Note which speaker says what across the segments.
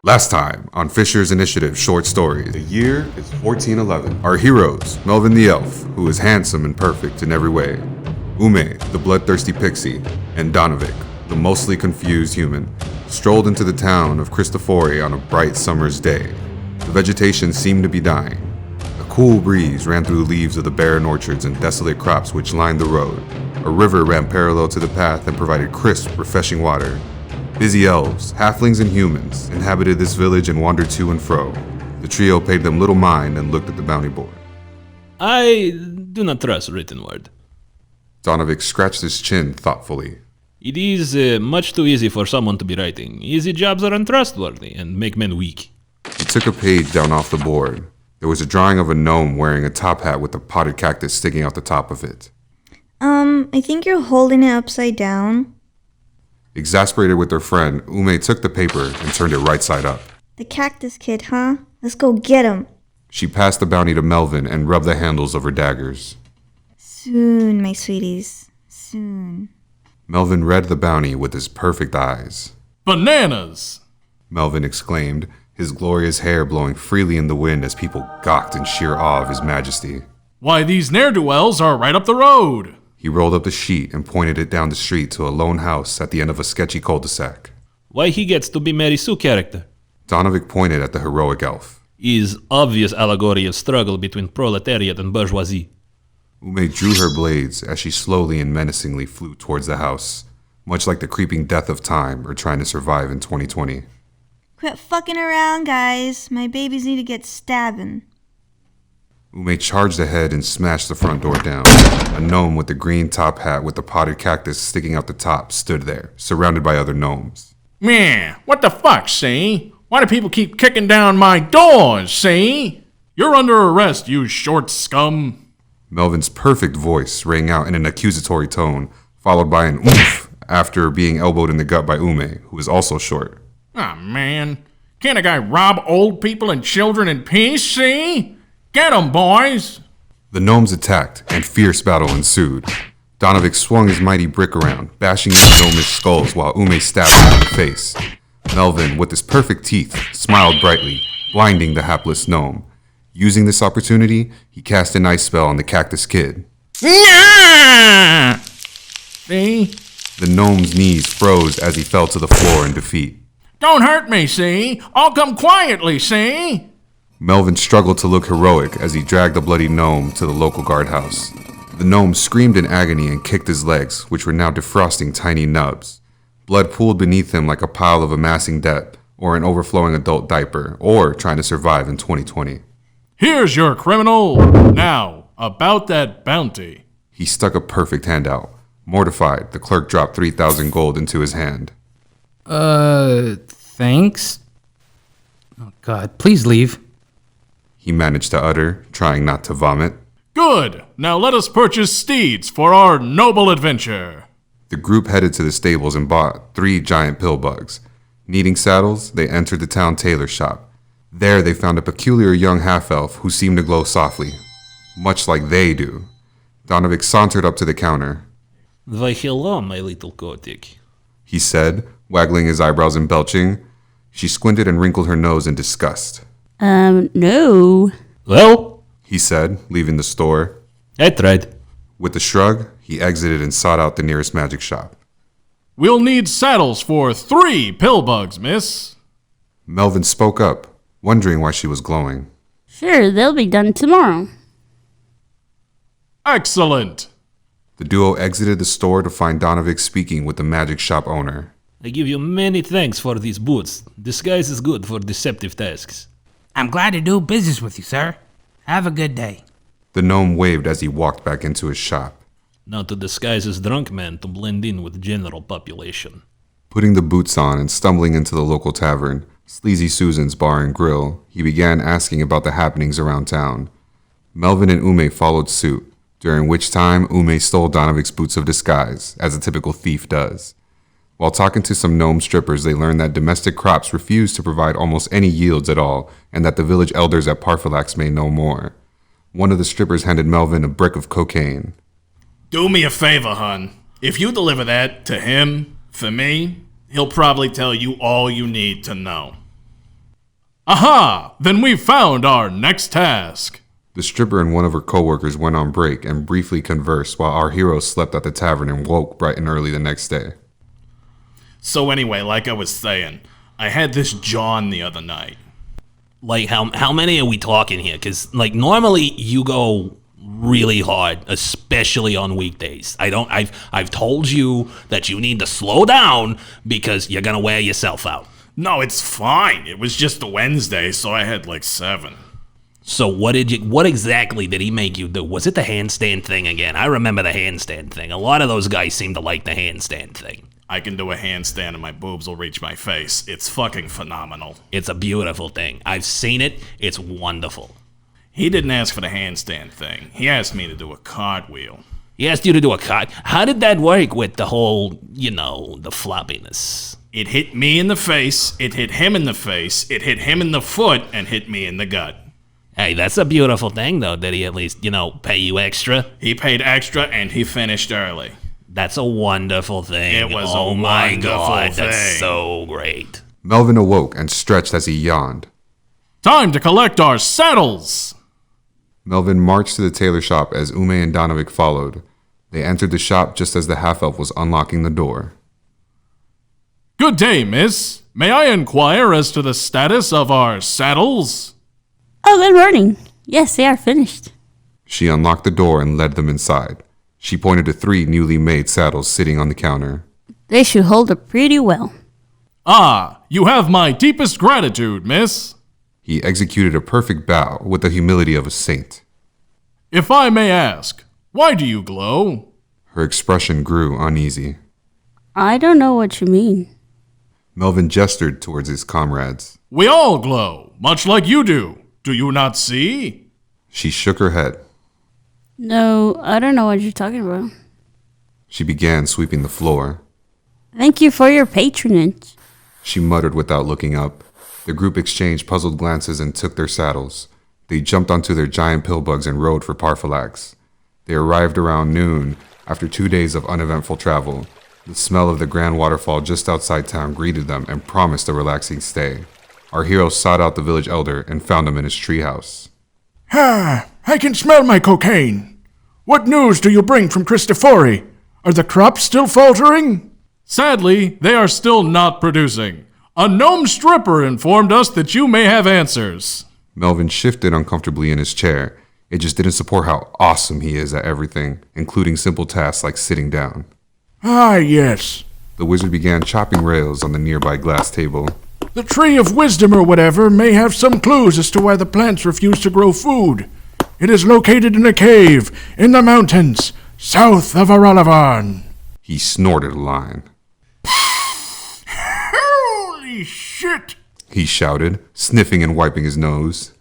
Speaker 1: Last time on Fissure Initiative Short Stories. The year is 1411. Our heroes, Melvin the Elf, who is handsome and perfect in every way, Ume, the bloodthirsty pixie, and Donovic, the mostly confused human, strolled into the town of Cristofori on a bright summer's day. The vegetation seemed to be dying. A cool breeze ran through the leaves of the barren orchards and desolate crops which lined the road. A river ran parallel to the path and provided crisp, refreshing water. Busy elves, halflings, and humans inhabited this village and wandered to and fro. The trio paid them little mind and looked at the bounty board.
Speaker 2: I do not trust written word.
Speaker 1: Donovic scratched his chin thoughtfully.
Speaker 2: It is much too easy for someone to be writing. Easy jobs are untrustworthy and make men weak.
Speaker 1: He took a page down off the board. There was a drawing of a gnome wearing a top hat with a potted cactus sticking out the top of it.
Speaker 3: I think you're holding it upside down.
Speaker 1: Exasperated with her friend, Ume took the paper and turned it right side up.
Speaker 3: The cactus kid, huh? Let's go get him.
Speaker 1: She passed the bounty to Melvin and rubbed the handles of her daggers.
Speaker 3: Soon, my sweeties. Soon.
Speaker 1: Melvin read the bounty with his perfect eyes.
Speaker 4: Bananas!
Speaker 1: Melvin exclaimed, his glorious hair blowing freely in the wind as people gawked in sheer awe of his majesty.
Speaker 4: Why, these ne'er-do-wells are right up the road!
Speaker 1: He rolled up the sheet and pointed it down the street to a lone house at the end of a sketchy cul-de-sac.
Speaker 2: Why he gets to be Mary Sue character?
Speaker 1: Donovic pointed at the heroic elf.
Speaker 2: Is obvious allegory of struggle between proletariat and bourgeoisie.
Speaker 1: Ume drew her blades as she slowly and menacingly flew towards the house, much like the creeping death of time or trying to survive in 2020.
Speaker 3: Quit fucking around, guys. My babies need to get stabbing.
Speaker 1: Ume charged ahead and smashed the front door down. A gnome with a green top hat with a potted cactus sticking out the top stood there, surrounded by other gnomes.
Speaker 4: Man, what the fuck, see? Why do people keep kicking down my doors, see? You're under arrest, you short scum.
Speaker 1: Melvin's perfect voice rang out in an accusatory tone, followed by an oomph after being elbowed in the gut by Ume, who is also short.
Speaker 4: Ah, man. Can't a guy rob old people and children in peace, see? Get 'em, boys!
Speaker 1: The gnomes attacked, and fierce battle ensued. Donovic swung his mighty brick around, bashing into gnomish skulls while Ume stabbed him in the face. Melvin, with his perfect teeth, smiled brightly, blinding the hapless gnome. Using this opportunity, he cast an ice spell on the cactus kid.
Speaker 4: Yeah! See?
Speaker 1: The gnome's knees froze as he fell to the floor in defeat.
Speaker 4: Don't hurt me, see? I'll come quietly, see?
Speaker 1: Melvin struggled to look heroic as he dragged the bloody gnome to the local guardhouse. The gnome screamed in agony and kicked his legs, which were now defrosting tiny nubs. Blood pooled beneath him like a pile of amassing debt, or an overflowing adult diaper, or trying to survive in 2020.
Speaker 4: Here's your criminal. Now, about that bounty.
Speaker 1: He stuck a perfect hand out. Mortified, the clerk dropped 3,000 gold into his hand.
Speaker 5: Thanks? Oh, God, please leave.
Speaker 1: He managed to utter, trying not to vomit.
Speaker 4: Good. Now let us purchase steeds for our noble adventure.
Speaker 1: The group headed to the stables and bought 3 giant pill bugs. Needing saddles, they entered the town tailor shop. There they found a peculiar young half-elf who seemed to glow softly, much like they do. Donovic sauntered up to the counter.
Speaker 2: Why hello, my little kotik.
Speaker 1: He said, waggling his eyebrows and belching. She squinted and wrinkled her nose in disgust.
Speaker 6: No.
Speaker 2: Well,
Speaker 1: He said, leaving the store.
Speaker 2: I tried.
Speaker 1: With a shrug, he exited and sought out the nearest magic shop.
Speaker 4: We'll need saddles for 3 pillbugs, miss.
Speaker 1: Melvin spoke up, wondering why she was glowing.
Speaker 6: Sure, they'll be done tomorrow.
Speaker 4: Excellent.
Speaker 1: The duo exited the store to find Donovic speaking with the magic shop owner.
Speaker 2: I give you many thanks for these boots. Disguise is good for deceptive tasks.
Speaker 5: I'm glad to do business with you, sir. Have a good day.
Speaker 1: The gnome waved as he walked back into his shop.
Speaker 2: Now to disguise as drunk man to blend in with general population.
Speaker 1: Putting the boots on and stumbling into the local tavern, Sleazy Susan's Bar and Grill, he began asking about the happenings around town. Melvin and Ume followed suit, during which time Ume stole Donovic's boots of disguise, as a typical thief does. While talking to some gnome strippers, they learned that domestic crops refuse to provide almost any yields at all, and that the village elders at Parfalax may know more. One of the strippers handed Melvin a brick of cocaine.
Speaker 4: Do me a favor, hon. If you deliver that to him, for me, he'll probably tell you all you need to know. Aha! Then we've found our next task.
Speaker 1: The stripper and one of her co-workers went on break and briefly conversed while our hero slept at the tavern and woke bright and early the next day.
Speaker 4: So anyway, like I was saying, I had this John the other night.
Speaker 2: Like, how many are we talking here? Because, like, normally you go really hard, especially on weekdays. I've told you that you need to slow down because you're gonna wear yourself out.
Speaker 4: No, it's fine. It was just a Wednesday, so I had like 7.
Speaker 2: So what exactly did he make you do? Was it the handstand thing again? I remember the handstand thing. A lot of those guys seem to like the handstand thing.
Speaker 4: I can do a handstand and my boobs will reach my face. It's fucking phenomenal.
Speaker 2: It's a beautiful thing. I've seen it. It's wonderful.
Speaker 4: He didn't ask for the handstand thing. He asked me to do a cartwheel.
Speaker 2: He asked you to do a cut. How did that work with the whole, the floppiness?
Speaker 4: It hit me in the face, it hit him in the face, it hit him in the foot, and hit me in the gut.
Speaker 2: Hey, that's a beautiful thing, though. Did he at least, pay you extra?
Speaker 4: He paid extra and he finished early.
Speaker 2: That's a wonderful thing.
Speaker 4: It was a
Speaker 2: oh my
Speaker 4: wonderful
Speaker 2: God,
Speaker 4: thing.
Speaker 2: That's so great.
Speaker 1: Melvin awoke and stretched as he yawned.
Speaker 4: Time to collect our saddles!
Speaker 1: Melvin marched to the tailor shop as Ume and Donovic followed. They entered the shop just as the half-elf was unlocking the door.
Speaker 4: Good day, miss. May I inquire as to the status of our saddles?
Speaker 6: Oh, good morning. Yes, they are finished.
Speaker 1: She unlocked the door and led them inside. She pointed to 3 newly made saddles sitting on the counter.
Speaker 6: They should hold up pretty well.
Speaker 4: Ah, you have my deepest gratitude, miss.
Speaker 1: He executed a perfect bow with the humility of a saint.
Speaker 4: If I may ask, why do you glow?
Speaker 1: Her expression grew uneasy.
Speaker 6: I don't know what you mean.
Speaker 1: Melvin gestured towards his comrades.
Speaker 4: We all glow, much like you do. Do you not see?
Speaker 1: She shook her head.
Speaker 6: No, I don't know what you're talking about.
Speaker 1: She began sweeping the floor.
Speaker 6: Thank you for your patronage.
Speaker 1: She muttered without looking up. The group exchanged puzzled glances and took their saddles. They jumped onto their giant pillbugs and rode for Parfalax. They arrived around noon after 2 days of uneventful travel. The smell of the grand waterfall just outside town greeted them and promised a relaxing stay. Our hero sought out the village elder and found him in his treehouse.
Speaker 7: Ah, I can smell my cocaine. What news do you bring from Cristofori? Are the crops still faltering?
Speaker 4: Sadly, they are still not producing. A gnome stripper informed us that you may have answers.
Speaker 1: Melvin shifted uncomfortably in his chair. It just didn't support how awesome he is at everything, including simple tasks like sitting down.
Speaker 7: Ah, yes.
Speaker 1: The wizard began chopping rails on the nearby glass table.
Speaker 7: The tree of wisdom or whatever may have some clues as to why the plants refuse to grow food. It is located in a cave in the mountains south of Aralavan.
Speaker 1: He snorted a line.
Speaker 7: Holy shit!
Speaker 1: He shouted, sniffing and wiping his nose.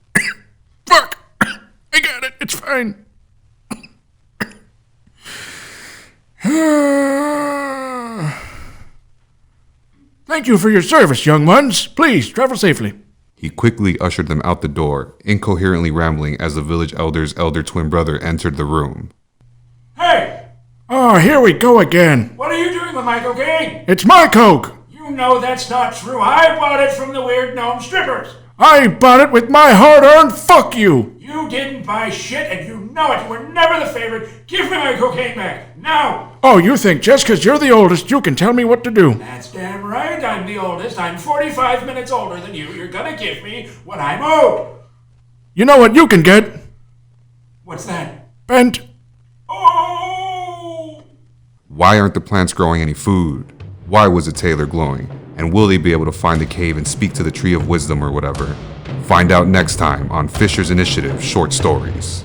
Speaker 7: Fuck! I got it. It's fine. Thank you for your service, young ones. Please, travel safely.
Speaker 1: He quickly ushered them out the door, incoherently rambling as the village elder's elder twin brother entered the room.
Speaker 8: Hey!
Speaker 7: Oh, here we go again.
Speaker 8: What are you doing with my cocaine?
Speaker 7: It's my coke.
Speaker 8: You know that's not true. I bought it from the weird gnome strippers.
Speaker 7: I bought it with my hard-earned fuck you.
Speaker 8: You didn't buy shit and you know it. You were never the favorite. Give me my cocaine back. Now!
Speaker 7: Oh, you think just 'cause you're the oldest, you can tell me what to do.
Speaker 8: That's damn right. I'm the oldest. I'm 45 minutes older than you. You're gonna give me what I'm owed.
Speaker 7: You know what you can get?
Speaker 8: What's that?
Speaker 7: Bent.
Speaker 8: Oh!
Speaker 1: Why aren't the plants growing any food? Why was the tailor glowing? And will they be able to find the cave and speak to the tree of wisdom or whatever? Find out next time on Fissure's Initiative Short Stories.